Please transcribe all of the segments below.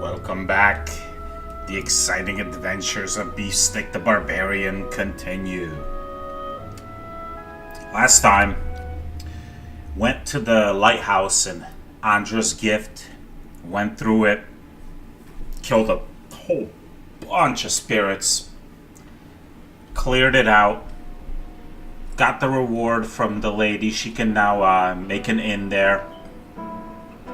Welcome back. The exciting adventures of Beefstick the Barbarian continue. Last time, went to the lighthouse in Andra's Gift, went through it, killed a whole bunch of spirits, cleared it out, got the reward from the lady. She can now make an inn there.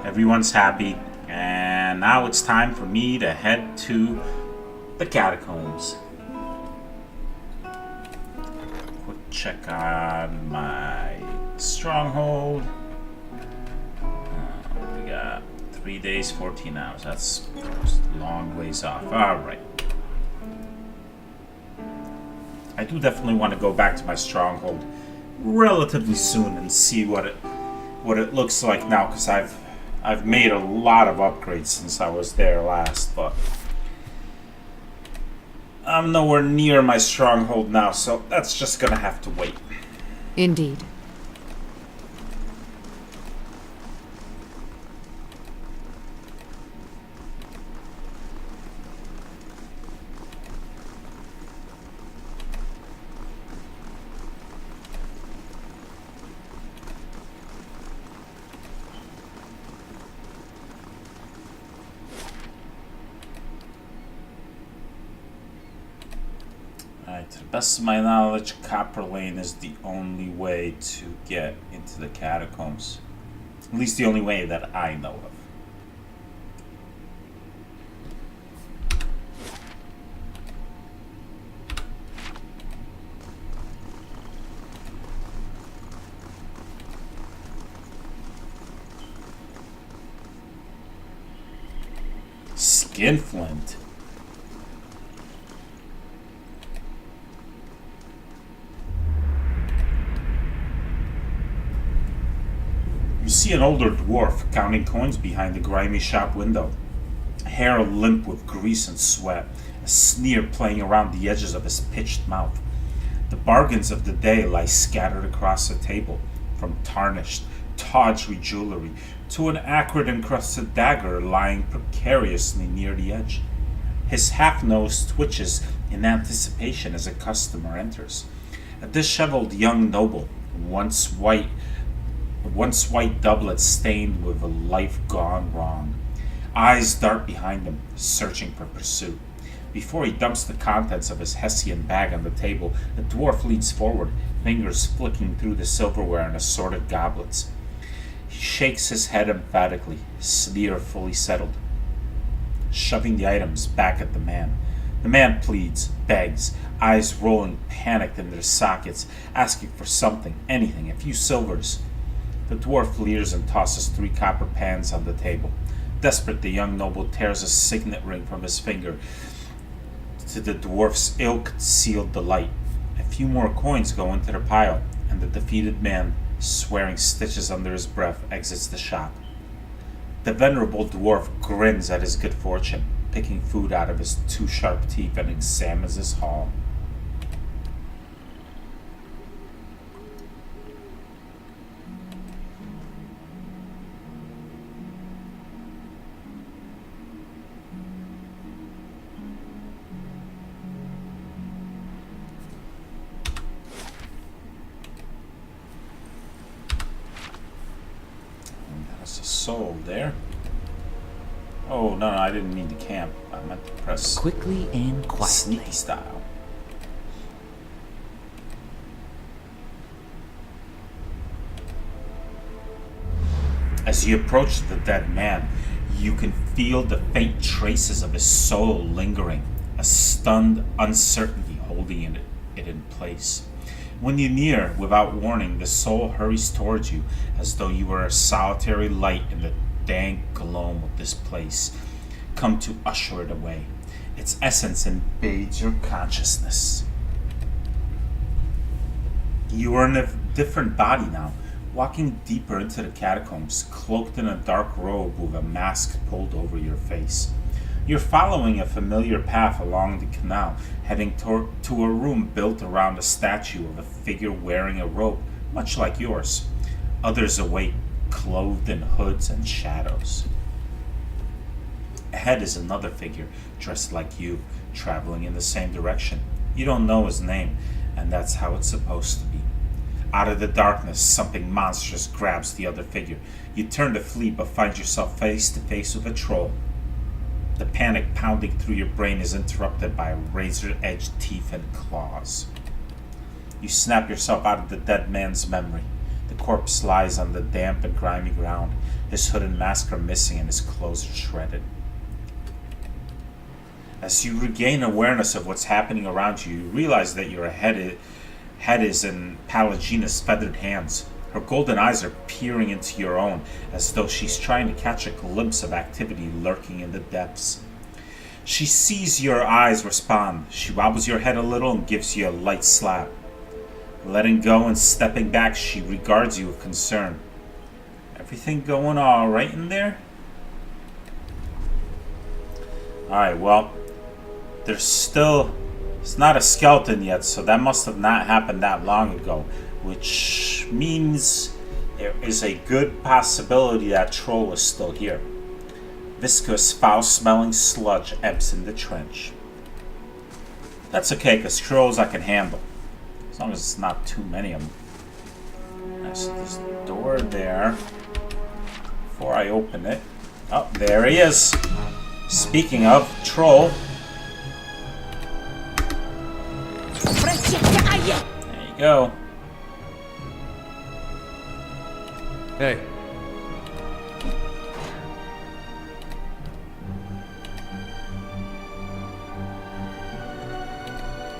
Everyone's happy. And now it's time for me to head to the catacombs. Quick check on my stronghold. We got 3 days, 14 hours. That's a long ways off. Alright. I do definitely want to go back to my stronghold relatively soon and see what it looks like now, because I've made a lot of upgrades since I was there last, but I'm nowhere near my stronghold now, so that's just gonna have to wait. Indeed. To the best of my knowledge, Copper Lane is the only way to get into the catacombs. At least the only way that I know of. Skinflint. You see an older dwarf counting coins behind the grimy shop window, hair limp with grease and sweat, a sneer playing around the edges of his pitched mouth. The bargains of the day lie scattered across the table, from tarnished, tawdry jewelry to an acrid-encrusted dagger lying precariously near the edge. His half-nose twitches in anticipation as a customer enters. A disheveled young noble, once white doublet stained with a life gone wrong. Eyes dart behind him, searching for pursuit. Before he dumps the contents of his Hessian bag on the table, the dwarf leans forward, fingers flicking through the silverware and assorted goblets. He shakes his head emphatically, sneer fully settled, shoving the items back at the man. The man pleads, begs, eyes rolling panicked in their sockets, asking for something, anything, a few silvers. The dwarf leers and tosses 3 copper pans on the table. Desperate, the young noble tears a signet ring from his finger to the dwarf's ill-concealed delight. A few more coins go into the pile, and the defeated man, swearing stitches under his breath, exits the shop. The venerable dwarf grins at his good fortune, picking food out of his 2 sharp teeth, and examines his haul. Soul there. Oh, no, I didn't mean to camp. I meant to press Quickly and quietly. sneaky style. As you approach the dead man, you can feel the faint traces of his soul lingering, a stunned uncertainty holding it in place. When you near, without warning, the soul hurries towards you as though you were a solitary light in the dank gloom of this place, come to usher it away. Its essence invades your consciousness. You are in a different body now, walking deeper into the catacombs, cloaked in a dark robe with a mask pulled over your face. You're following a familiar path along the canal, heading to a room built around a statue of a figure wearing a robe, much like yours. Others await, clothed in hoods and shadows. Ahead is another figure, dressed like you, traveling in the same direction. You don't know his name, and that's how it's supposed to be. Out of the darkness, something monstrous grabs the other figure. You turn to flee, but find yourself face to face with a troll. The panic pounding through your brain is interrupted by razor-edged teeth and claws. You snap yourself out of the dead man's memory. The corpse lies on the damp and grimy ground. His hood and mask are missing and his clothes are shredded. As you regain awareness of what's happening around you, you realize that your head is in Palagina's feathered hands. Her golden eyes are peering into your own, as though she's trying to catch a glimpse of activity lurking in the depths. She sees your eyes respond. She wobbles your head a little and gives you a light slap. Letting go and stepping back, she regards you with concern. Everything going all right in there? Alright, well, it's not a skeleton yet, so that must have not happened that long ago, which means there is a good possibility that troll is still here. Viscous, foul-smelling sludge ebbs in the trench. That's okay, because trolls I can handle, as long as it's not too many of them. There's this door there. Before I open it, oh, there he is. Speaking of troll, there you go. Hey.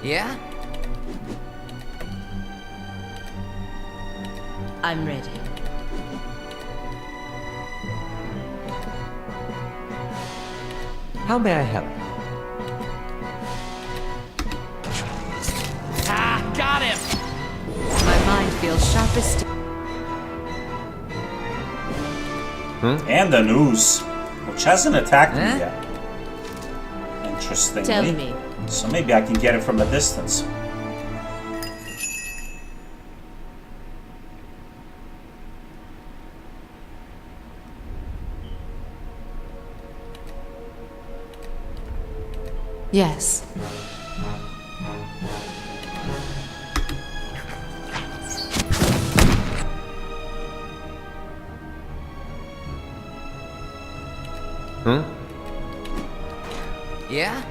Yeah? I'm ready. How may I help? Ah, got him! My mind feels sharp as steel. And the news, which hasn't attacked me yet. Interestingly. Tell me. So maybe I can get it from a distance. Yes. Yeah?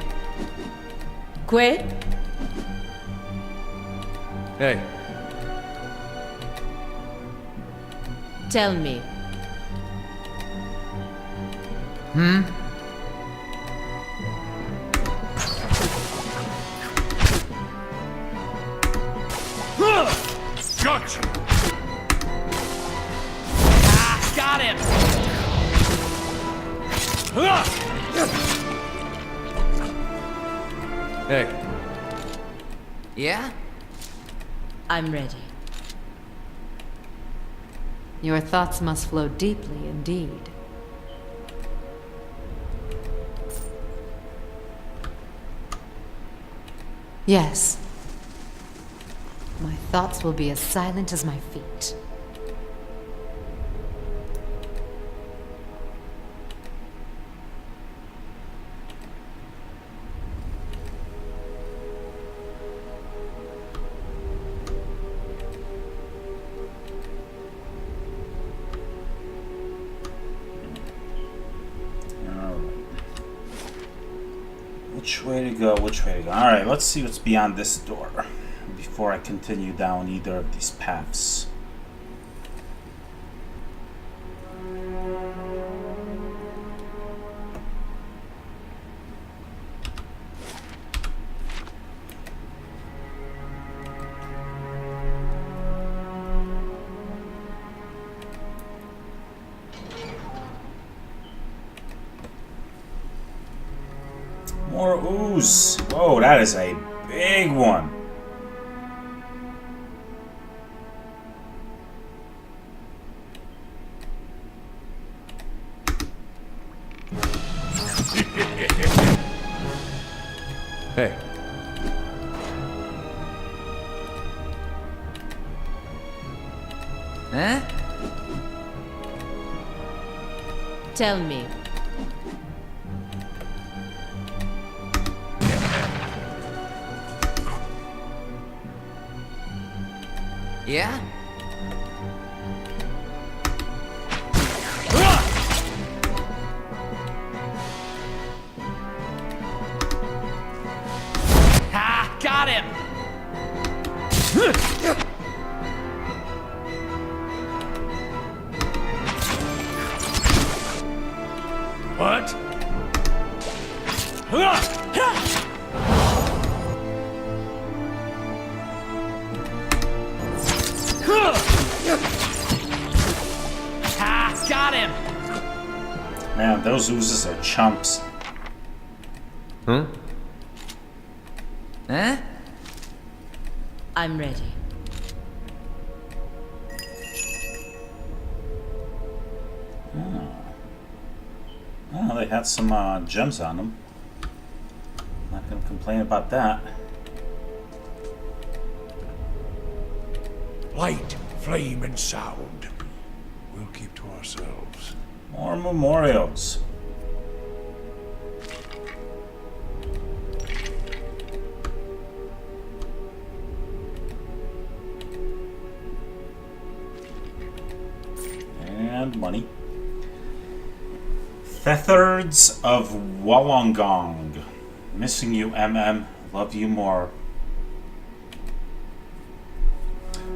Quit? Hey. Tell me. Gotcha! Ah, got him! Hey. Yeah? I'm ready. Your thoughts must flow deeply indeed. Yes. My thoughts will be as silent as my feet. Which way to go? Which way to go? Alright, let's see what's beyond this door before I continue down either of these paths. More ooze. Whoa, that is a big one. Hey. Huh? Tell me. Yeah? Ha! Got him! What? Ha! Got him! Man, those oozes are chumps. Huh? Huh? I'm ready. Well, they had some gems on them. Not gonna complain about that. Light, flame, and sound. We'll keep to ourselves. More memorials. And money. Fethords of Wollongong. Missing you, MM. Love you more.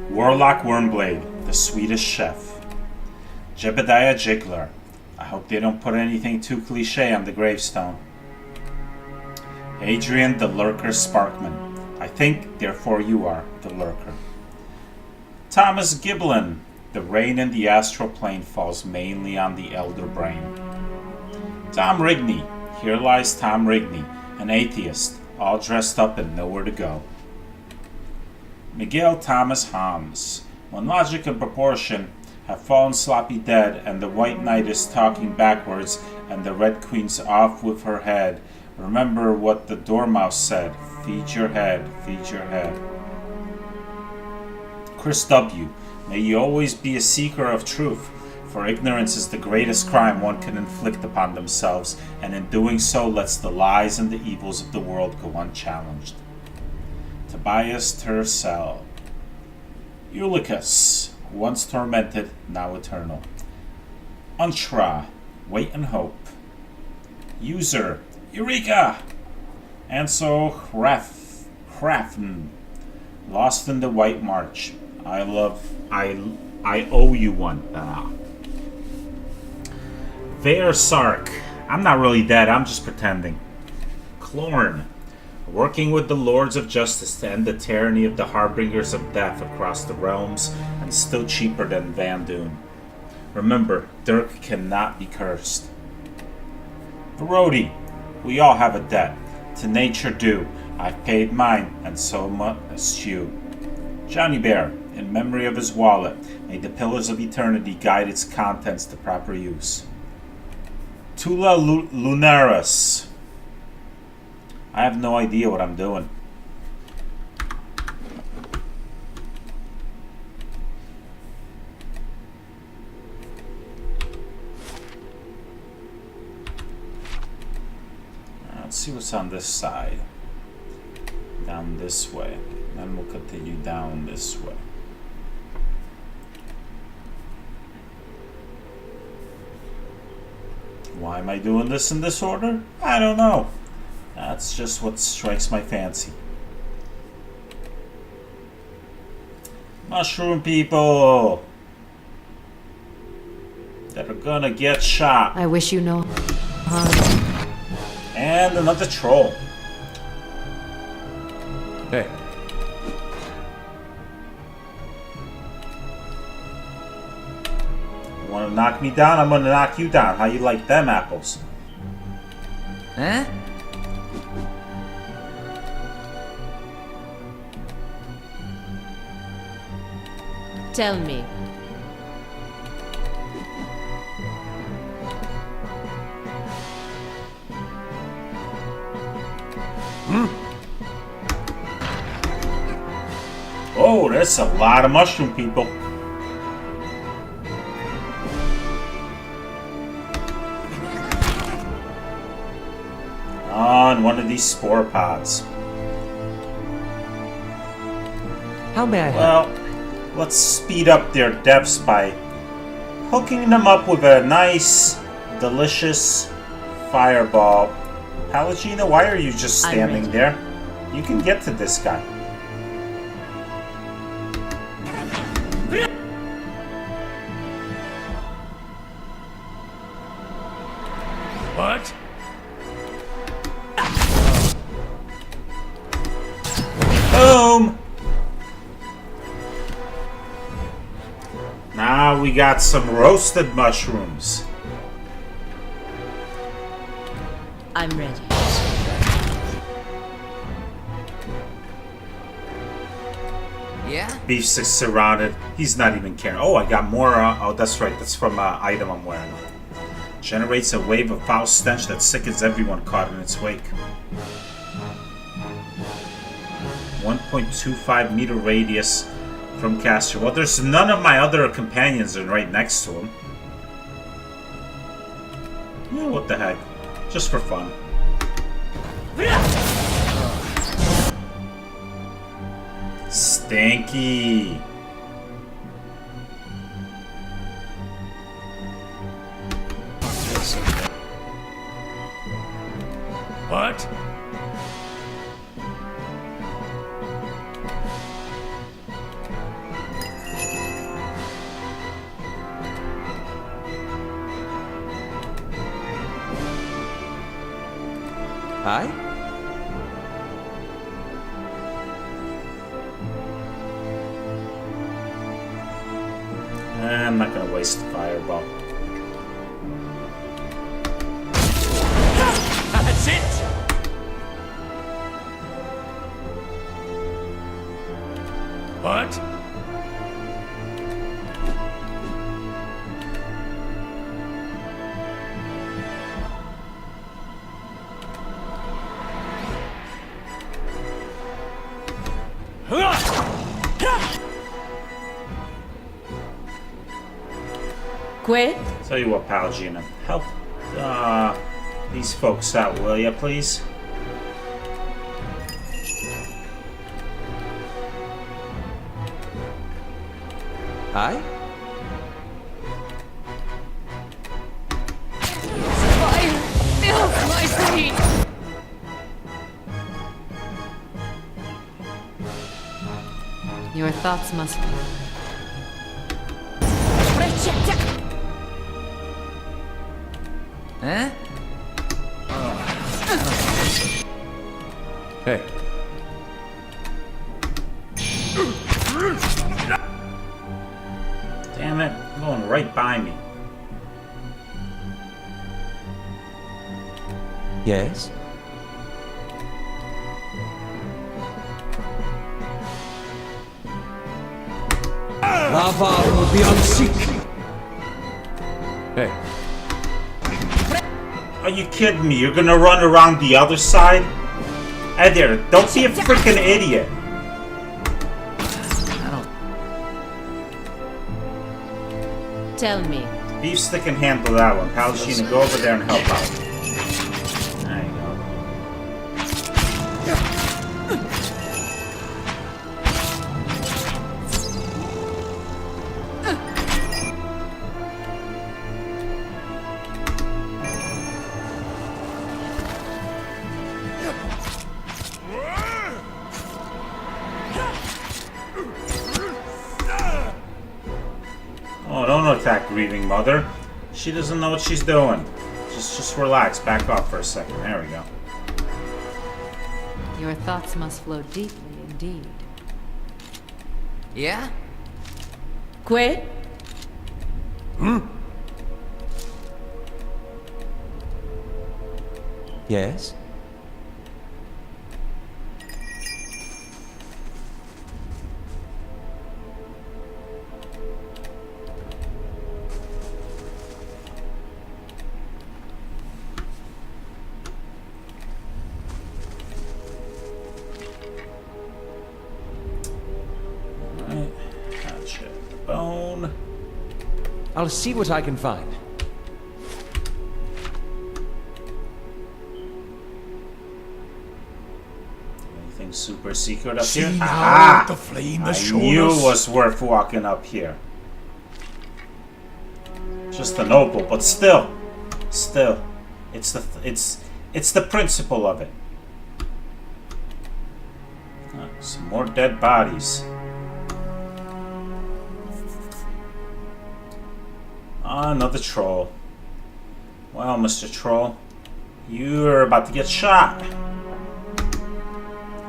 Warlock Wormblade, the sweetest chef. Jebediah Jiggler. I hope they don't put anything too cliche on the gravestone. Adrian the Lurker Sparkman. I think, therefore you are the Lurker. Thomas Giblin. The rain in the astral plane falls mainly on the elder brain. Tom Rigney. Here lies Tom Rigney, an atheist, all dressed up and nowhere to go. Miguel Thomas Hams. When logic and proportion have fallen sloppy dead, and the White Knight is talking backwards, and the Red Queen's off with her head, remember what the Dormouse said: feed your head, feed your head. Chris W. May you always be a seeker of truth, for ignorance is the greatest crime one can inflict upon themselves, and in doing so lets the lies and the evils of the world go unchallenged. Tobias Tercel. Eulicus, once tormented, now eternal. Unshra, wait and hope. User, Eureka! Anso Crafton, lost in the White March. I owe you one. Versark, I'm not really dead, I'm just pretending. Clorn, working with the Lords of Justice to end the tyranny of the Harbingers of Death across the realms, and still cheaper than Van Dune. Remember, Dirk cannot be cursed. Brody, we all have a debt. To nature due. I've paid mine, and so must you. Johnny Bear, in memory of his wallet, may the pillars of eternity guide its contents to proper use. Tula Lunaris. I have no idea what I'm doing. Let's see what's on this side. Down this way. Then we'll continue down this way. Why am I doing this in this order? I don't know. That's just what strikes my fancy. Mushroom people that are gonna get shot. I wish you no harm. And another troll. Hey. You wanna knock me down? I'm gonna knock you down. How you like them apples? Huh? Tell me. Oh, that's a lot of mushroom people. On one of these spore pods. How may I help? Well, Let's speed up their deaths by hooking them up with a nice, delicious fireball. Palagina, why are you just standing there? You can get to this guy. What? Boom! Now we got some roasted mushrooms. I'm ready. Yeah? Beef six surrounded. He's not even caring. Oh, I got more. Oh, that's right. That's from item I'm wearing. Generates a wave of foul stench that sickens everyone caught in its wake. 1.25 meter radius from caster. Well, there's none of my other companions are right next to him. Yeah, what the heck? Just for fun. Stinky. What? Hi? I'm not gonna waste the fireball. That's it! What? Quit? Tell you what, Palagina, help these folks out, will ya, please? Hi? Fire fills my feet! Your thoughts must be. Huh? Hey. Damn it, you're going right by me. Yes? Lava will be unseek. Hey. Are you kidding me? You're gonna run around the other side? Hey there, don't be a freaking idiot. I don't... Tell me. Beef stick can handle that one. Palagina, go over there and help out. There you go. Oh, don't attack Grieving Mother. She doesn't know what she's doing. Just relax. Back off for a second. There we go. Your thoughts must flow deeply indeed. Yeah? Quit? Yes? Gotcha. Bone. I'll see what I can find. Anything super secret up See here. now Aha! the flame I has shown knew us. it was worth walking up here. Just an opal, but still, it's the principle of it. Some more dead bodies. Another troll. Well, Mr. Troll, you're about to get shot.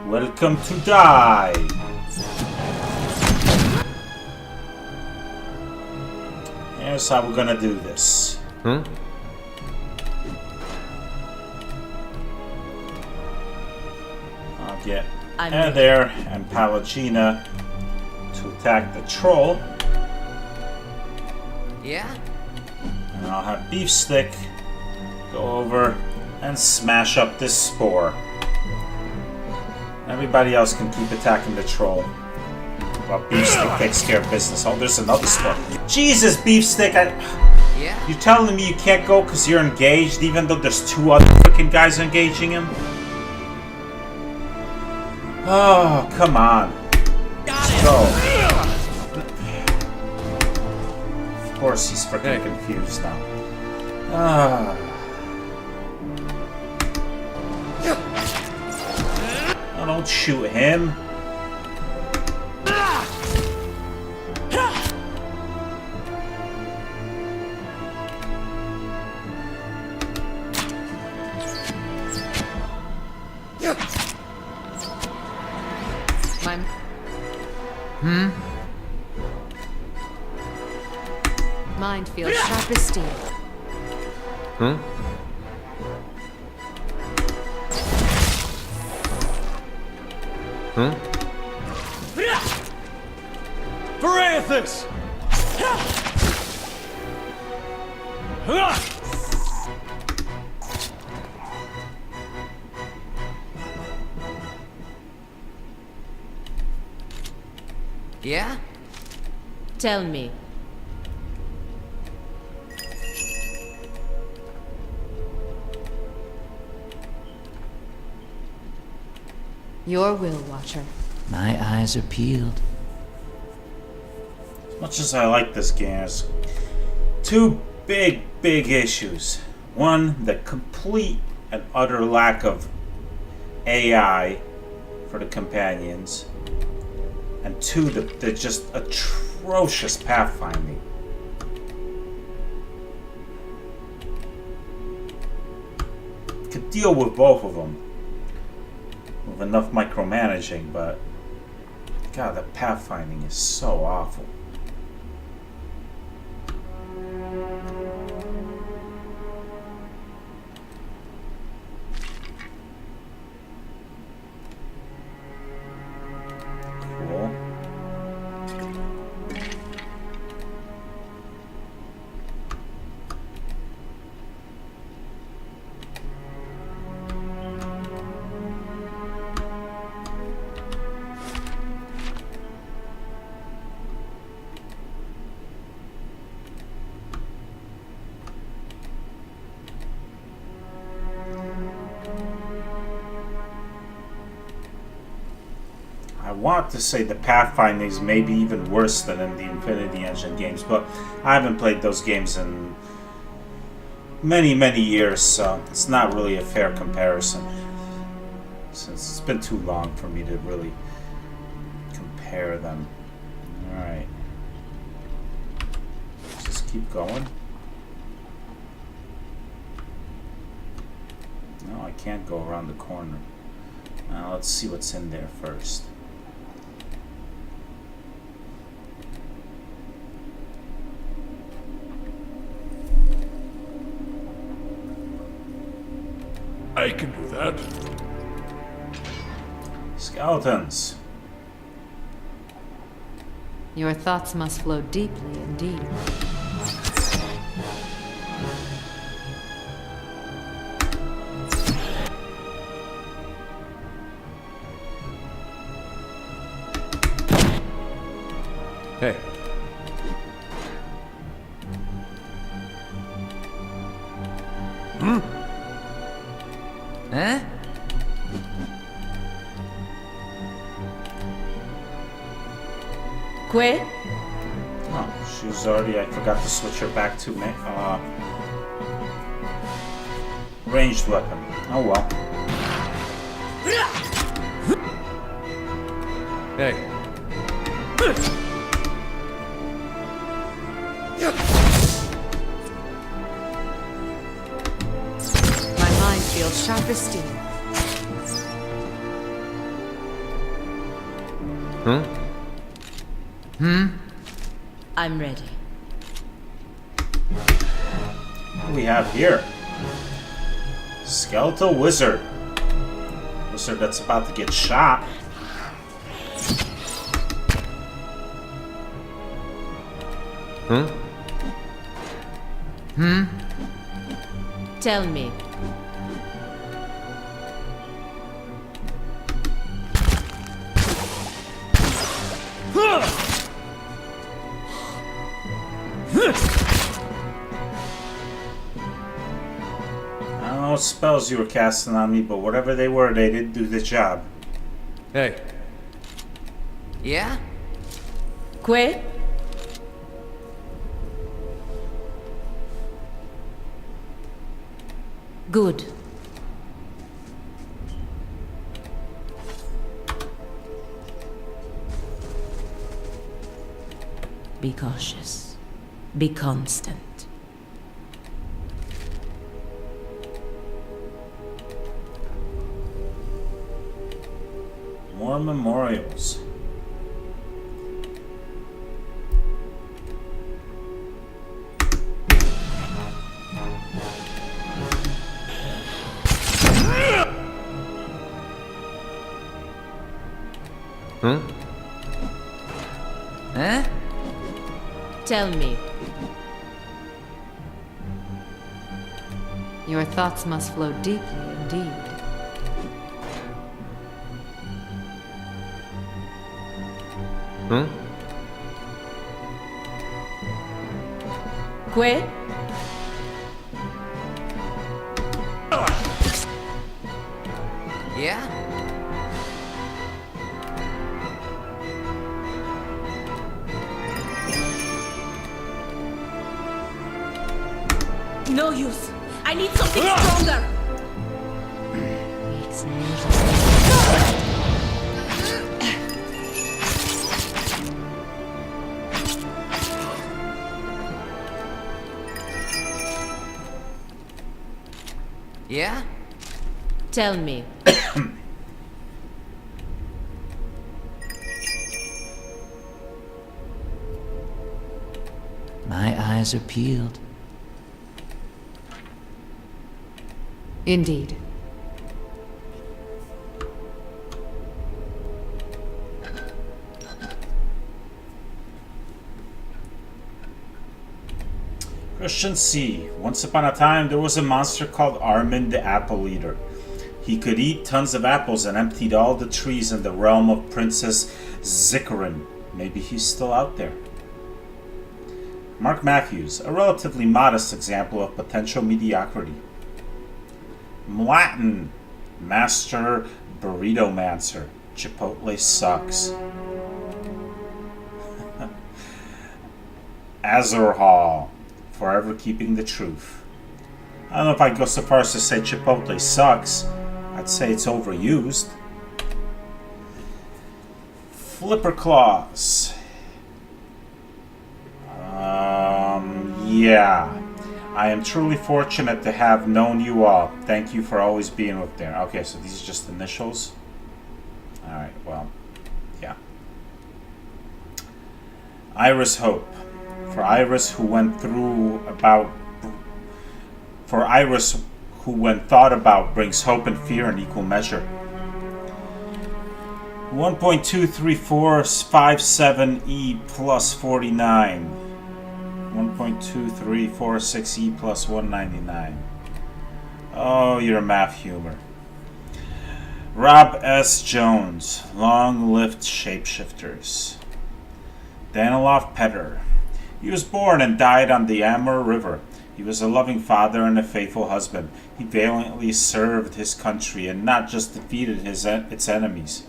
Welcome to die. Here's how we're gonna do this. I'll get Heather and Palagina to attack the troll. Yeah? And I'll have Beefstick go over and smash up this spore. Everybody else can keep attacking the troll while Beefstick takes care of business. Oh, there's another spore. Jesus, Beefstick! Yeah? You telling me you can't go because you're engaged, even though there's 2 other freaking guys engaging him? Oh, come on. Let's go. Of course he's freaking confused now. Oh, don't shoot him. Mind feels sharp as steel. Varathus! Yeah? Tell me. Your will, Watcher. My eyes are peeled. As much as I like this game, there's 2 big issues. One, the complete and utter lack of AI for the companions. And 2, the just atrocious pathfinding. Could deal with both of them with enough micromanaging, but God, the pathfinding is so awful. Cool. I want to say the pathfinding is maybe even worse than in the Infinity Engine games, but I haven't played those games in many years, so it's not really a fair comparison. Since it's been too long for me to really compare them. Alright. Just keep going. No, I can't go around the corner. Now let's see what's in there first. I can do that. Skeletons. Your thoughts must flow deeply indeed. Hey. Huh? Que? Oh, she's already. I forgot to switch her back to ranged weapon. Oh well. Hey. My mind feels sharp as steel. I'm ready. What do we have here? Skeletal wizard. Wizard that's about to get shot. Tell me. I don't know what spells you were casting on me, but whatever they were, they did do the job. Hey. Yeah? Que? Good. Be cautious. Be constant. More memorials. Huh? Tell me. Your thoughts must flow deeply indeed. Que? Yeah? No use. I need something stronger. It's near. Yeah? Tell me. My eyes are peeled. Indeed. Christian C. Once upon a time, there was a monster called Armin the Apple Eater. He could eat tons of apples and emptied all the trees in the realm of Princess Zikarin. Maybe he's still out there. Mark Matthews, a relatively modest example of potential mediocrity. Latin, Master Burrito Mancer. Chipotle sucks. Azor Hall, forever keeping the truth. I don't know if I'd go so far as to say Chipotle sucks. I'd say it's overused. Flipper Claws. Yeah. I am truly fortunate to have known you all. Thank you for always being with there. Okay, so these are just initials. Alright, well, yeah. Iris Hope. For Iris who when thought about brings hope and fear in equal measure. 1.23457E plus 49. 1.2346E plus 199. Oh, your math humor. Rob S. Jones, long-lived shapeshifters. Daniloff Petter. He was born and died on the Amur River. He was a loving father and a faithful husband. He valiantly served his country and not just defeated its enemies.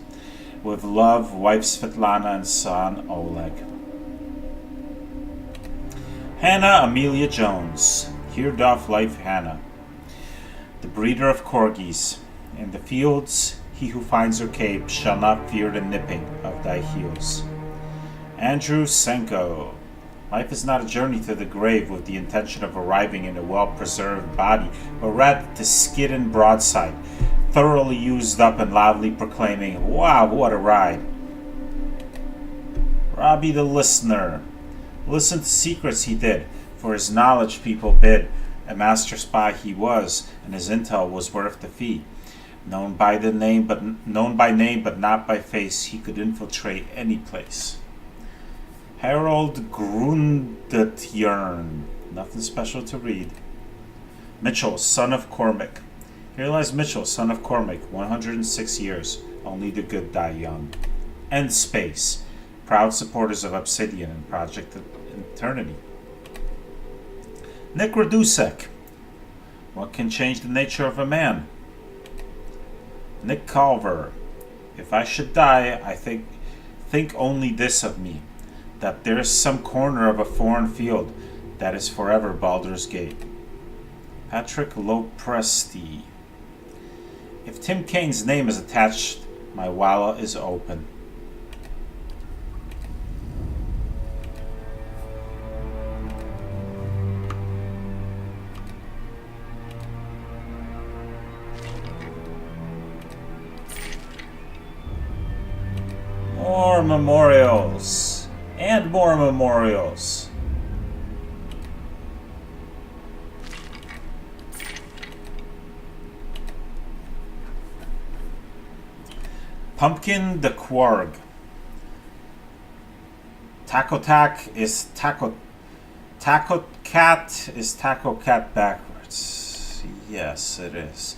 With love, wife Svetlana and son Oleg. Hannah Amelia Jones. Here doth life Hannah, the breeder of corgis. In the fields, he who finds her cape shall not fear the nipping of thy heels. Andrew Senko. Life is not a journey to the grave with the intention of arriving in a well-preserved body, but rather to skid in broadside, thoroughly used up and loudly proclaiming, "Wow, what a ride!" Robbie the Listener. Listen to secrets he did, for his knowledge people bid. A master spy he was, and his intel was worth the fee. Known by name, but not by face, he could infiltrate any place. Harold Grundetjern. Nothing special to read. Mitchell, son of Cormac. Here lies Mitchell, son of Cormac, 106 years. Only the good die young. End Space. Proud supporters of Obsidian and Project Eternity. Nick Radusek. What can change the nature of a man? Nick Culver. If I should die, I think only this of me, that there is some corner of a foreign field that is forever Baldur's Gate. Patrick Lopresti. If Tim Kane's name is attached, my wallet is open. More memorials. And more memorials. Pumpkin the Quarg. Taco Tac is Taco. Taco Cat is Taco Cat backwards. Yes, it is.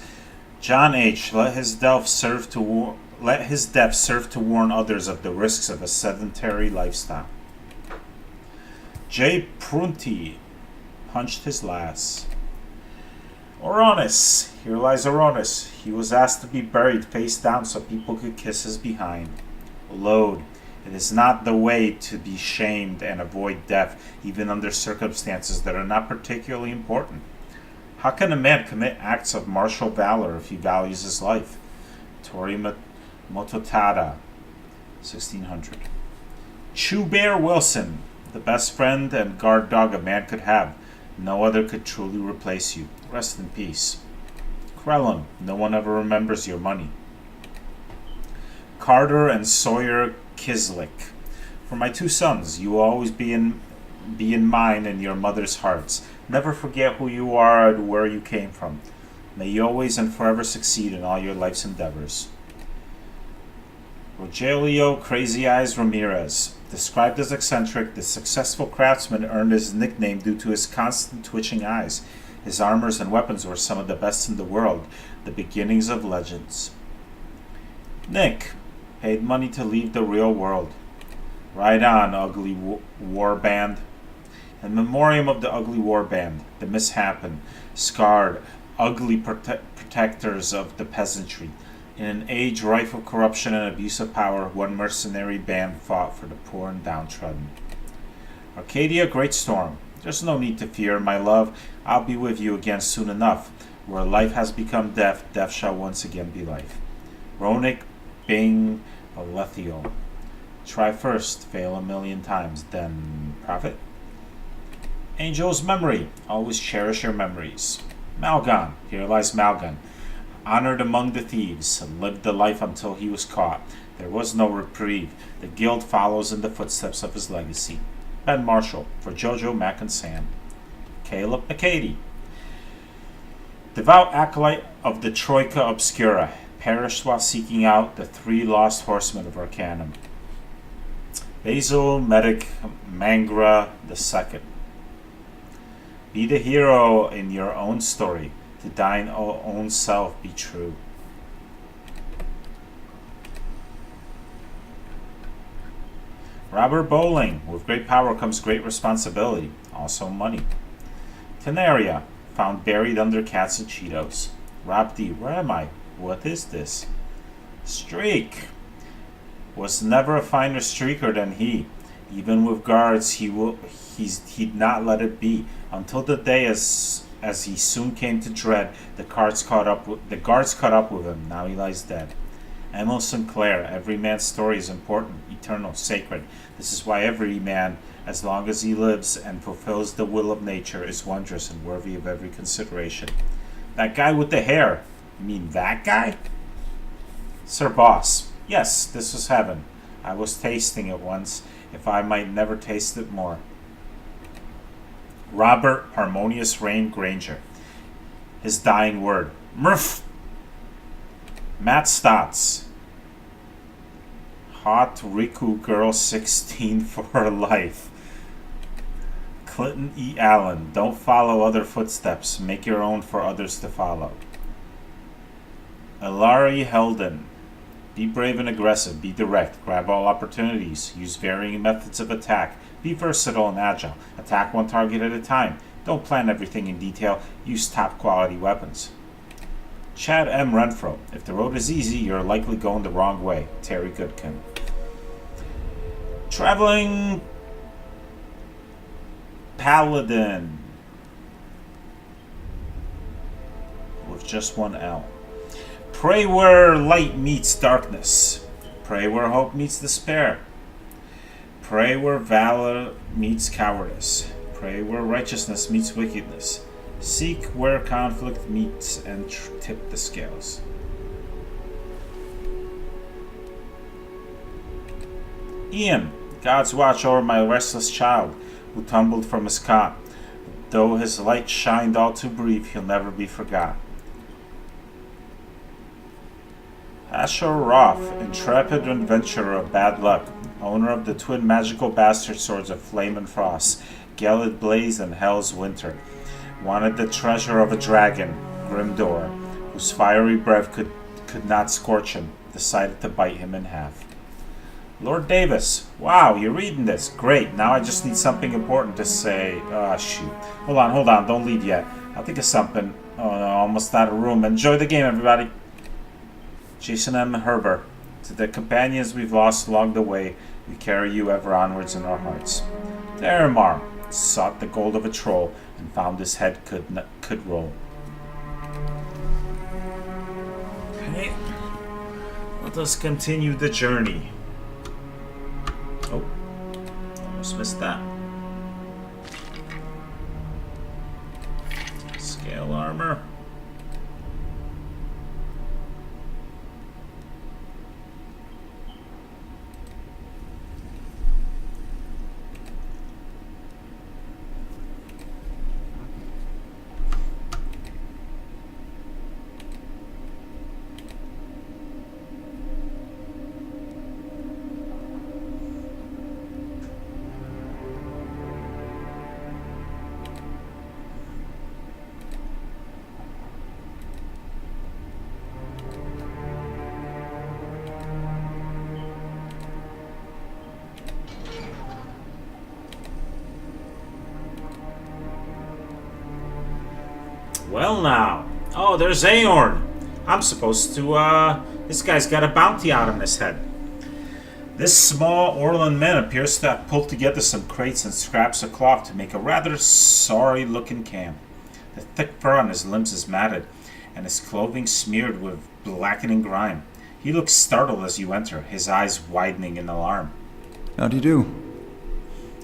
John H. Let his death serve to warn others of the risks of a sedentary lifestyle. J. Prunty punched his lass. Oronus. Here lies Oronus. He was asked to be buried face down so people could kiss his behind. Load. It is not the way to be shamed and avoid death, even under circumstances that are not particularly important. How can a man commit acts of martial valor if he values his life? Tori Mototada, 1600. Chew Bear Wilson. The best friend and guard dog a man could have. No other could truly replace you. Rest in peace. Krellin. No one ever remembers your money. Carter and Sawyer Kislick. For my two sons, you will always be in mine and your mother's hearts. Never forget who you are and where you came from. May you always and forever succeed in all your life's endeavors. Rogelio Crazy Eyes Ramirez. Described as eccentric, the successful craftsman earned his nickname due to his constant twitching eyes. His armors and weapons were some of the best in the world, the beginnings of legends. Nick. Paid money to leave the real world. Ride on, ugly war band. In memoriam of the ugly war band, the misshapen, scarred, ugly protectors of the peasantry. In an age rife of corruption and abuse of power, one mercenary band fought for the poor and downtrodden. Arcadia Great Storm. There's no need to fear, my love. I'll be with you again soon enough. Where life has become death, death shall once again be life. Ronick Bing Alethiel. Try first, fail a million times, then profit. Angel's Memory. Always cherish your memories. Malgon. Here lies Malgon. Honored among the thieves, and lived the life until he was caught. There was no reprieve. The guild follows in the footsteps of his legacy. Ben Marshall. For Jojo, Mac, and Sam. Caleb McCady. Devout acolyte of the Troika Obscura. Perished while seeking out the three lost horsemen of Arcanum. Basil Medic Mangra II. Be the hero in your own story. To thine own self be true. Robert Bowling. With great power comes great responsibility. Also money. Tenaria. Found buried under cats and Cheetos. Rob D. Where am I? What is this? Streak. Was never a finer streaker than he. Even with guards, he'd not let it be until the day, as he soon came to dread. The guards caught up with him. Now he lies dead. Emil Sinclair. Every man's story is important, eternal, sacred. This is why every man, as long as he lives and fulfills the will of nature, is wondrous and worthy of every consideration. That guy with the hair. You mean that guy? Sir Boss. Yes, this was heaven. I was tasting it once, if I might never taste it more. Robert Harmonious Rain Granger. His dying word. Murph! Matt Stotts. Hot Riku Girl 16 for life. Clinton E. Allen. Don't follow other footsteps. Make your own for others to follow. Ilari Helden. Be brave and aggressive. Be direct. Grab all opportunities. Use varying methods of attack. Be versatile and agile. Attack one target at a time. Don't plan everything in detail. Use top quality weapons. Chad M. Renfro. If the road is easy, you're likely going the wrong way. Terry Goodkin. Traveling Paladin. With just one L. Pray where light meets darkness. Pray where hope meets despair. Pray where valor meets cowardice. Pray where righteousness meets wickedness. Seek where conflict meets and tip the scales. Ian, God's watch over my restless child, who tumbled from his cot. Though his light shined all too brief, he'll never be forgot. Asher Roth, intrepid adventurer of bad luck, owner of the twin magical bastard swords of Flame and Frost, Gelid Blaze and Hell's Winter, wanted the treasure of a dragon, Grimdor, whose fiery breath could not scorch him, decided to bite him in half. Lord Davis, wow, you're reading this. Great, now I just need something important to say. Shoot. Hold on, don't leave yet. I'll think of something. Oh no, almost out of room. Enjoy the game, everybody. Jason M. Herber, to the companions we've lost along the way, we carry you ever onwards in our hearts. Derimar sought the gold of a troll and found his head could roll. Okay, let us continue the journey. Oh, almost missed that. Scale armor. Well now. Oh, there's Aorn. I'm supposed to, this guy's got a bounty out on his head. This small Orlan man appears to have pulled together some crates and scraps of cloth to make a rather sorry-looking camp. The thick fur on his limbs is matted, and his clothing smeared with blackening grime. He looks startled as you enter, his eyes widening in alarm. How do you do?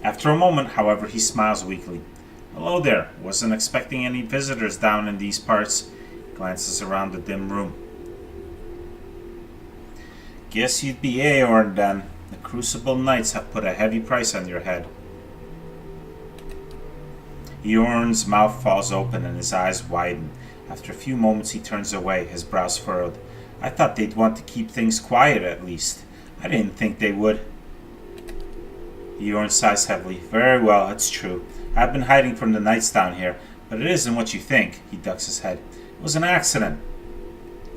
After a moment, however, he smiles weakly. Hello there. Wasn't expecting any visitors down in these parts. Glances around the dim room. Guess you'd be Aorn then. The Crucible Knights have put a heavy price on your head. Aorn's mouth falls open and his eyes widen. After a few moments he turns away, his brows furrowed. I thought they'd want to keep things quiet at least. I didn't think they would. Aorn sighs heavily. Very well, it's true. I've been hiding from the knights down here, but it isn't what you think. He ducks his head. It was an accident.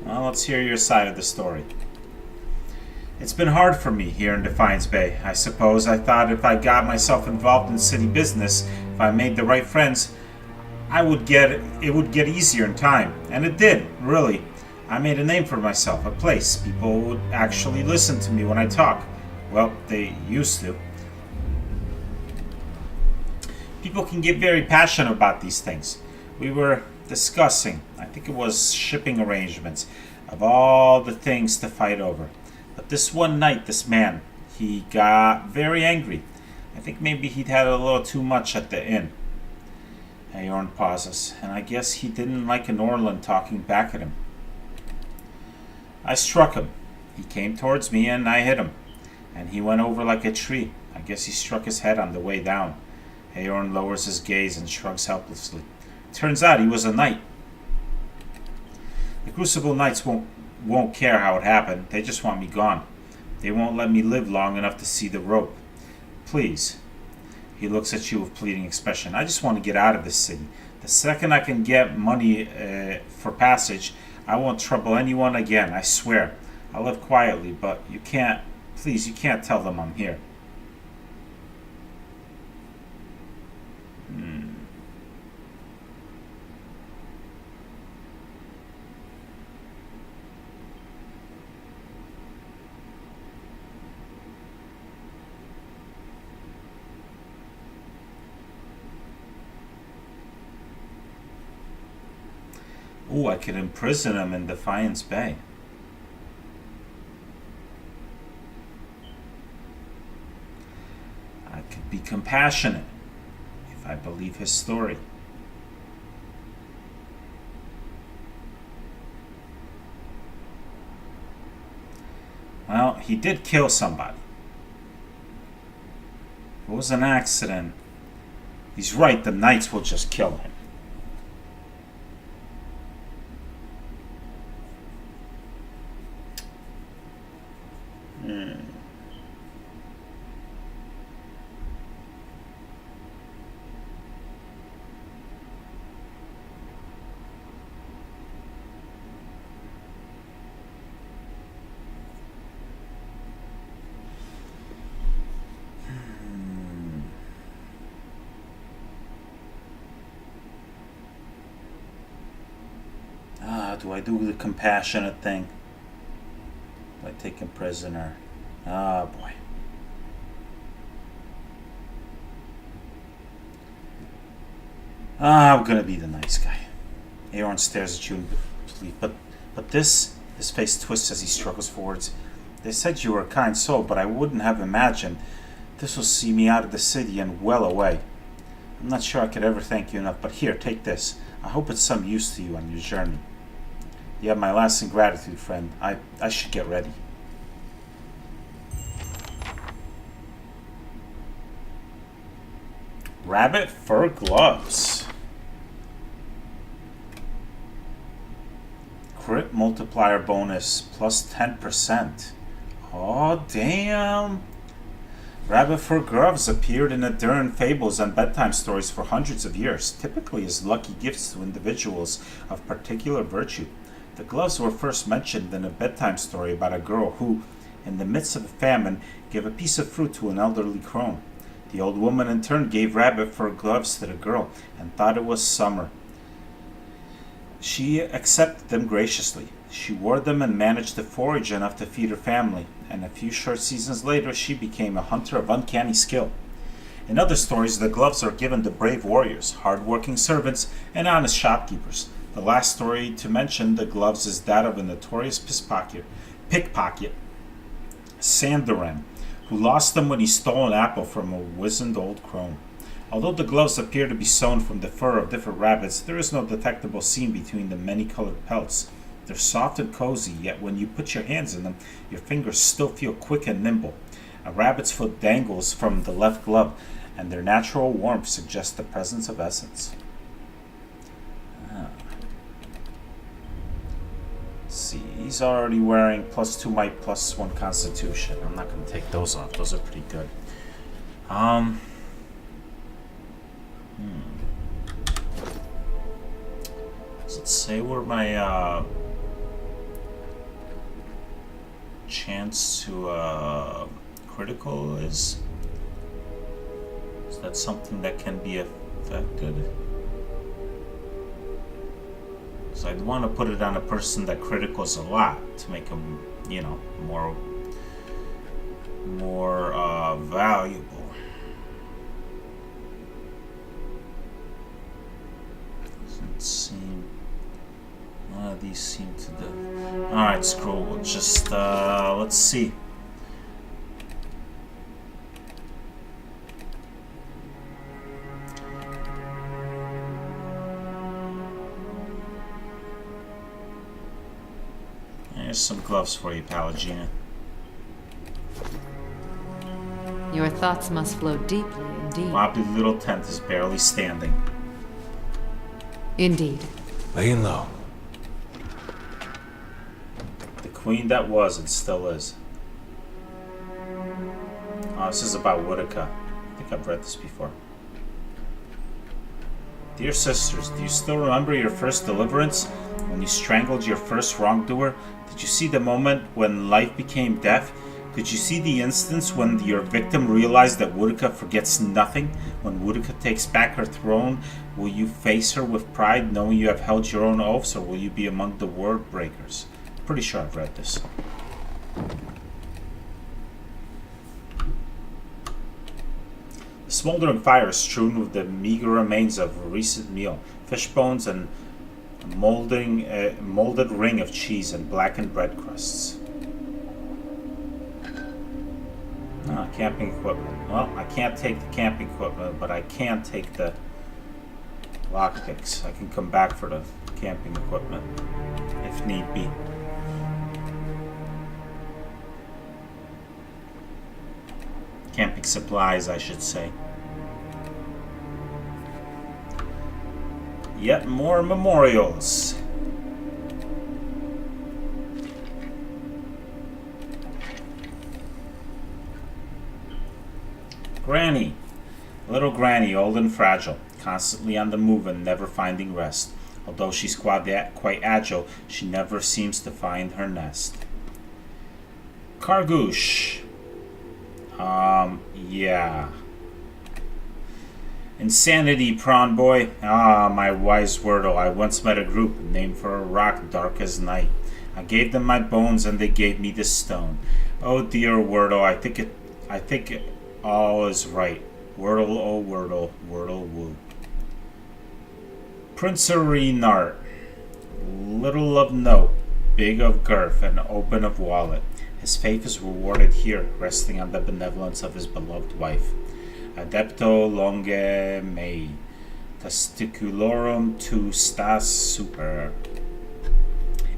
Well, let's hear your side of the story. It's been hard for me here in Defiance Bay. I suppose I thought if I got myself involved in city business, if I made the right friends, it would get easier in time. And it did, really. I made a name for myself, a place. People would actually listen to me when I talk. Well, they used to. People can get very passionate about these things. We were discussing, I think it was shipping arrangements, of all the things to fight over. But this one night, this man, he got very angry. I think maybe he'd had a little too much at the inn. Aorn pauses, and I guess he didn't like an Orlin talking back at him. I struck him. He came towards me and I hit him, and he went over like a tree. I guess he struck his head on the way down. Aorn lowers his gaze and shrugs helplessly. Turns out he was a knight. The Crucible Knights won't care how it happened. They just want me gone. They won't let me live long enough to see the rope. Please. He looks at you with pleading expression. I just want to get out of this city. The second I can get money for passage, I won't trouble anyone again, I swear. I'll live quietly, but you can't, please, you can't tell them I'm here. Ooh, I could imprison him in Defiance Bay. I could be compassionate if I believe his story. Well, he did kill somebody. It was an accident. He's right, the knights will just kill him. Do I do the compassionate thing? Do I take him prisoner? Oh boy. I'm gonna be the nice guy. Aorn stares at you in disbelief. But this, his face twists as he struggles forwards. They said you were a kind soul, but I wouldn't have imagined this will see me out of the city and well away. I'm not sure I could ever thank you enough, but here, take this. I hope it's some use to you on your journey. You have my lasting gratitude, friend. I should get ready. Rabbit fur gloves. Crit multiplier bonus plus 10%. Oh, damn. Rabbit fur gloves appeared in Aduran fables and bedtime stories for hundreds of years, typically as lucky gifts to individuals of particular virtue. The gloves were first mentioned in a bedtime story about a girl who, in the midst of a famine, gave a piece of fruit to an elderly crone. The old woman in turn gave rabbit fur gloves to the girl and thought it was summer. She accepted them graciously. She wore them and managed to forage enough to feed her family, and a few short seasons later she became a hunter of uncanny skill. In other stories, the gloves are given to brave warriors, hard-working servants, and honest shopkeepers. The last story to mention the gloves is that of a notorious pickpocket, Sandarin, who lost them when he stole an apple from a wizened old crone. Although the gloves appear to be sewn from the fur of different rabbits, there is no detectable seam between the many-colored pelts. They're soft and cozy, yet when you put your hands in them, your fingers still feel quick and nimble. A rabbit's foot dangles from the left glove, and their natural warmth suggests the presence of essence. Let's see, he's already wearing +2 might, +1 constitution. I'm not going to take those off. Those are pretty good. So let's say where my chance to critical is. Is that something that can be affected? So I'd want to put it on a person that criticals a lot to make them, you know, more valuable. these seem to do. Alright, screw it. We'll just, let's see. Here's some gloves for you, Palagina. Your thoughts must flow deeply, indeed. Wobbly little tent is barely standing. Indeed. Laying low. The queen that was and still is. Oh, this is about Woodica. I think I've read this before. Dear sisters, do you still remember your first deliverance? When you strangled your first wrongdoer? Did you see the moment when life became death? Could you see the instance when your victim realized that Woodica forgets nothing? When Woodica takes back her throne, will you face her with pride, knowing you have held your own oaths, or will you be among the word breakers? Pretty sure I've read this. The smoldering fire is strewn with the meager remains of a recent meal, fish bones and a molded ring of cheese and blackened bread crusts. Camping equipment. Well, I can't take the camping equipment, but I can take the lockpicks. I can come back for the camping equipment if need be. Camping supplies, I should say. Yet more memorials. Granny. Little Granny, old and fragile, constantly on the move and never finding rest. Although she's quite agile, she never seems to find her nest. Cargouche. Yeah. Insanity, prawn boy. Ah, my wise Wordle. I once met a group named for a rock dark as night. I gave them my bones and they gave me this stone. Oh dear Wordle, I think all is right. Wordle, oh Wordle, Wordle woo. Princery Nart. Little of note, big of girth, and open of wallet. His faith is rewarded here, resting on the benevolence of his beloved wife. Adepto longe mei, testiculorum tu stas super.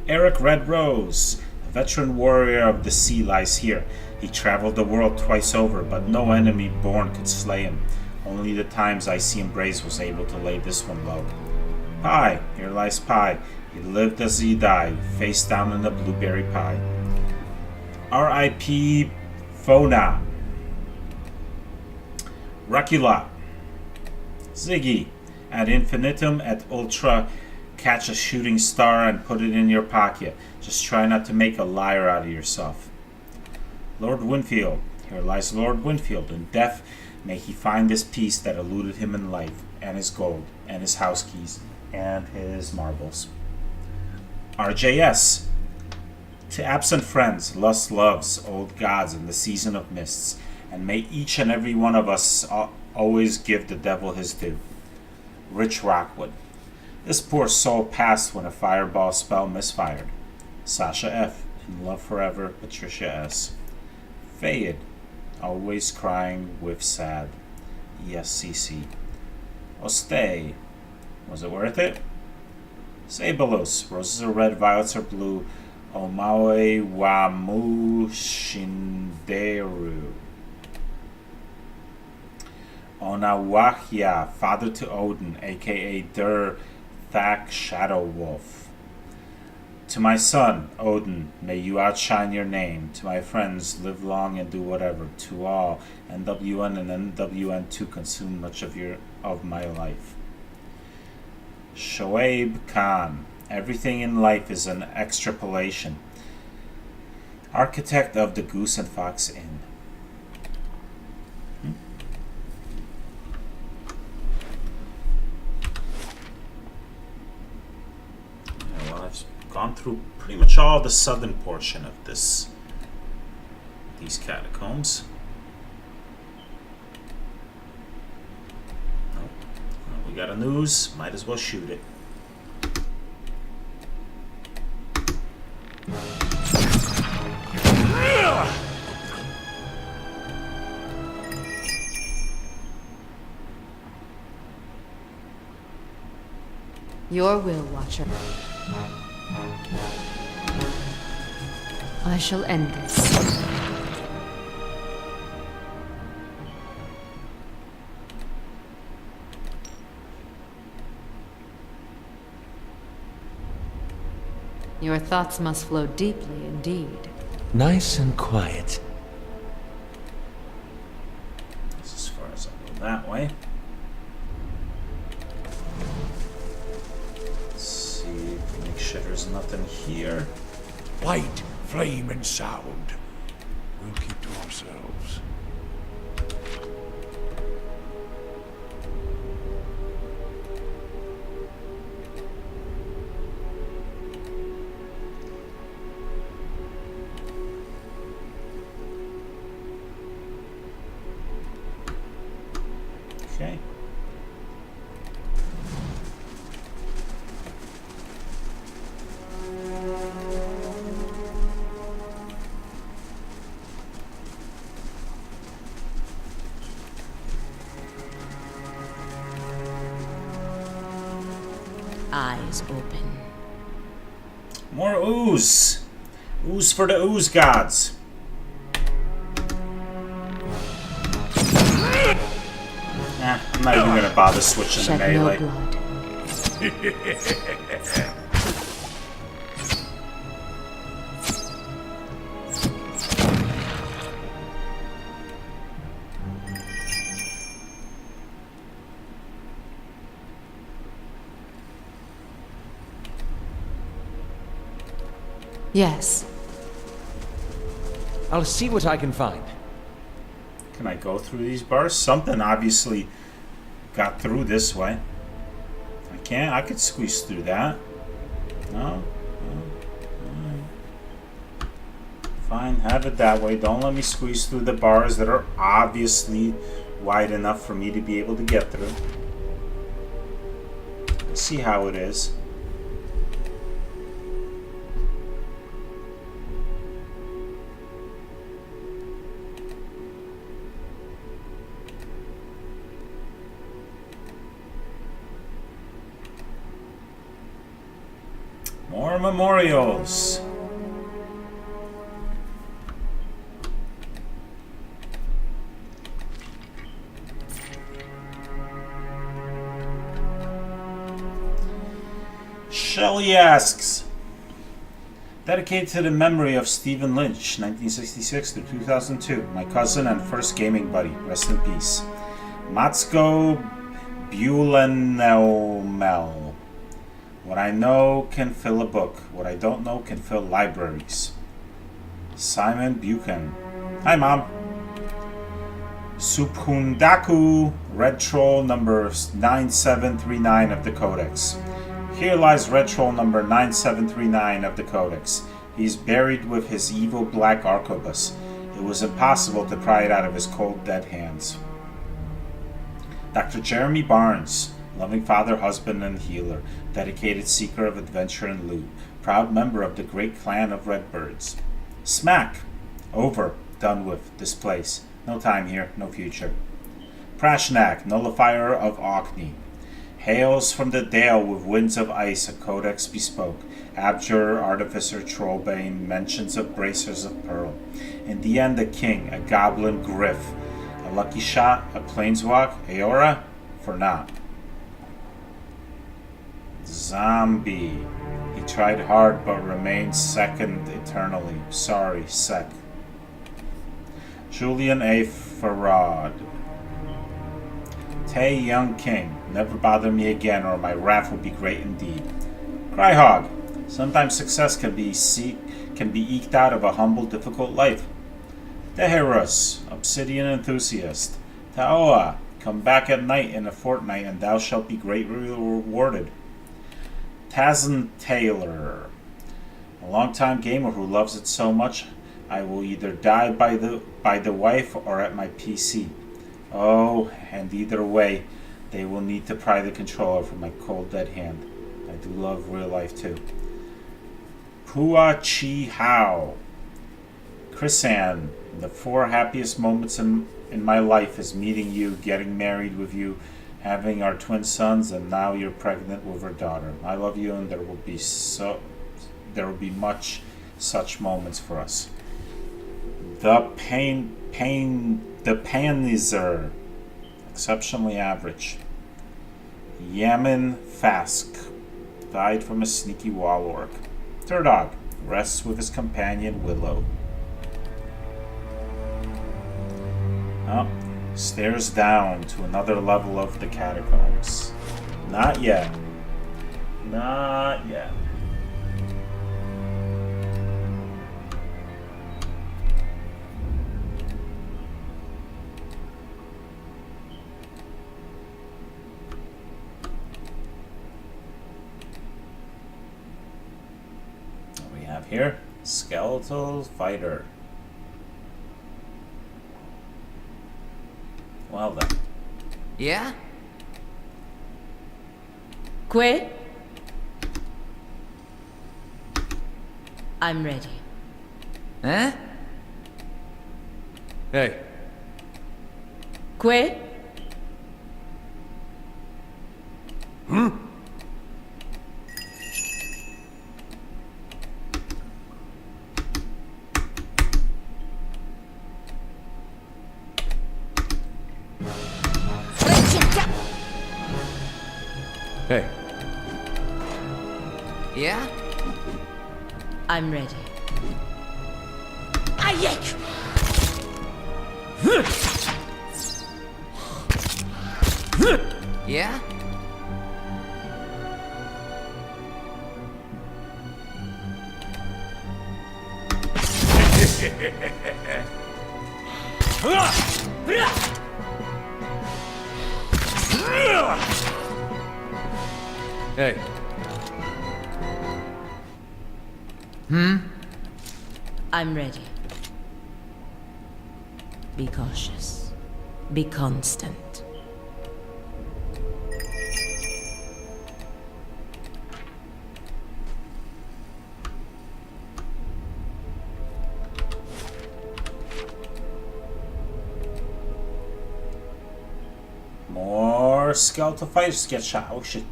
Eric Red Rose, a veteran warrior of the sea, lies here. He traveled the world twice over, but no enemy born could slay him. Only the times I see him braze was able to lay this one low. Pie, here lies Pie. He lived as he died, face down in the blueberry pie. R.I.P. Fona. Racula. Ziggy. Ad infinitum et ultra. Catch a shooting star and put it in your pocket. Just try not to make a liar out of yourself. Lord Winfield. Here lies Lord Winfield. In death may he find this peace that eluded him in life, and his gold, and his house keys, and his marbles. RJS. To absent friends, lust loves, old gods, in the season of mists, and may each and every one of us always give the devil his due. Rich Rockwood. This poor soul passed when a fireball spell misfired. Sasha F. In love forever, Patricia S. Fayed. Always crying with sad. ESCC. Ostay. Was it worth it? Sabelos. Roses are red, violets are blue. Omawe wa mu shinderu. Onawahia, father to Odin, aka Dur Thak Shadow Wolf. To my son, Odin, may you outshine your name. To my friends, live long and do whatever. To all, NWN and NWN2 consume much of my life. Shoaib Khan. Everything in life is an extrapolation. Architect of the Goose and Fox Inn. Yeah, well, I've gone through pretty much all the southern portion of these catacombs. Oh, well, we got a news. Might as well shoot it. Your will, Watcher. I shall end this. Your thoughts must flow deeply indeed. Nice and quiet. That's as far as I go that way. Let's see, make sure there's nothing here. Light, flame, and sound. We'll keep to ourselves. Okay. Eyes open. More ooze. Ooze for the ooze gods. I'm not even gonna bother switching to Shed melee. no blood. Yes. I'll see what I can find. Can I go through these bars? Something obviously got through this way. I can't. I could squeeze through that. No? Alright. Fine, have it that way. Don't let me squeeze through the bars that are obviously wide enough for me to be able to get through. Let's see how it is. More memorials. Shelley asks, dedicated to the memory of Stephen Lynch, 1966 to 2002, my cousin and first gaming buddy, rest in peace. Matsko Bulenomel. What I know can fill a book. What I don't know can fill libraries. Simon Buchan. Hi, Mom. Subhundaku, Red Troll number 9739 of the Codex. Here lies Red Troll number 9739 of the Codex. He is buried with his evil black arquebus. It was impossible to pry it out of his cold, dead hands. Dr. Jeremy Barnes, loving father, husband, and healer, dedicated seeker of adventure and loot, proud member of the great clan of Redbirds. Smack! Over, done with, displace. No time here, no future. Prashnak, nullifier of Orkney. Hails from the dale with winds of ice, a codex bespoke. Abjure, artificer, trollbane, mentions of bracers of pearl. In the end, a king, a goblin griff. A lucky shot, a planeswalk, Aora? For not. Zombie. He tried hard but remained second eternally. Sorry, sec. Julian A. Farad. Tay Young King. Never bother me again or my wrath will be great indeed. Cryhog. Sometimes success can be eked out of a humble, difficult life. Teherus. Obsidian Enthusiast. Taoa. Come back at night in a fortnight and thou shalt be greatly rewarded. Tazan Taylor. A long-time gamer who loves it so much I will either die by the wife or at my PC. Oh, and either way, they will need to pry the controller from my cold dead hand. I do love real life too. Pua Chi Hao. Chrisann. The 4 happiest moments in my life is meeting you, getting married with you, Having our twin sons, and now you're pregnant with our daughter. I love you, and there will be much such moments for us. The Panizer, exceptionally average. Yamin Fask died from a sneaky wall orc. Turdog rests with his companion Willow. Oh, stairs down to another level of the catacombs. Not yet. Not yet. What we have here? Skeletal fighter. Well then. Yeah? Que? I'm ready. Huh? Hey, Que? hey. Yeah? I'm ready. Yeah? Hey, I'm ready. Be cautious. Be constant. More skeletal fighters get shot. Oh shit.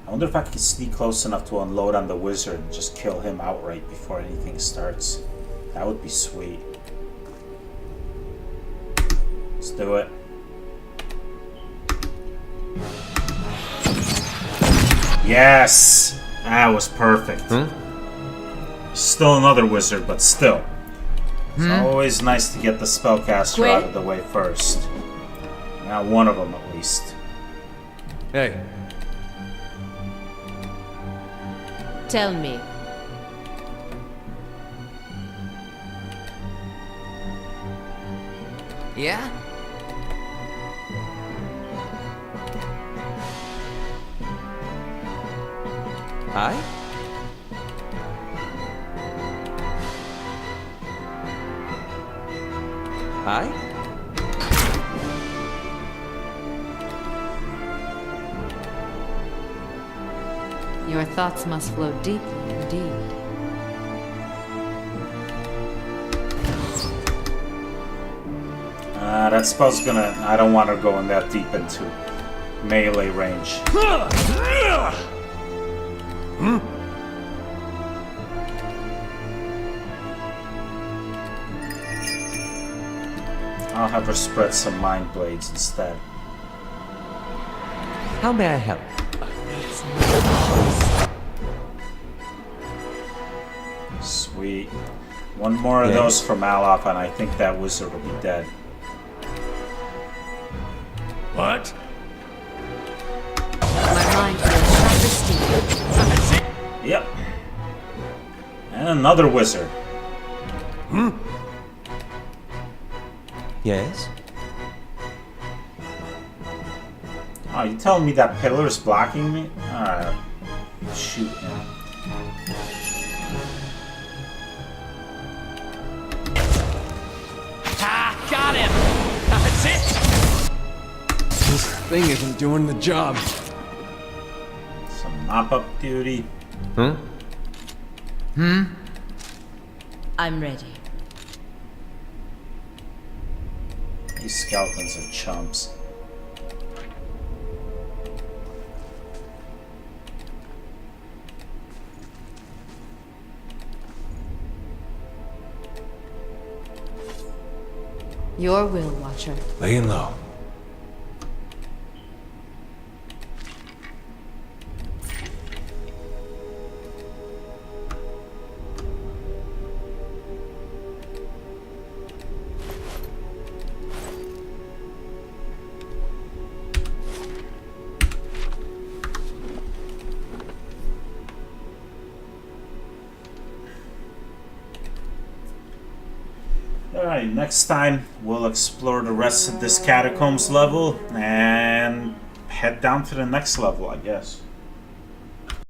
I wonder if I can sneak close enough to unload on the wizard and just kill him outright before anything starts. That would be sweet. Let's do it. Yes! That was perfect. Still another wizard, but still. It's always nice to get the spellcaster out of the way first. Not one of them, at least. hey. Tell me. Yeah? Hi? Hi? Your thoughts must flow deeply indeed. That spell's gonna... I don't want to go in that deep into melee range. I'll have her spread some mind blades instead. How may I help? Sweet. One more of those from Alop, and I think that wizard will be dead. What? My mind feels sharp as steel. Yep. And another wizard. Yes? Oh, you telling me that pillar's blocking me? Alright. Shoot him. Got him! That's it! This thing isn't doing the job. Some mop-up duty. I'm ready. These skeletons are chumps. Your will, Watcher. Laying low. Alright, next time we'll explore the rest of this catacombs level and head down to the next level, I guess.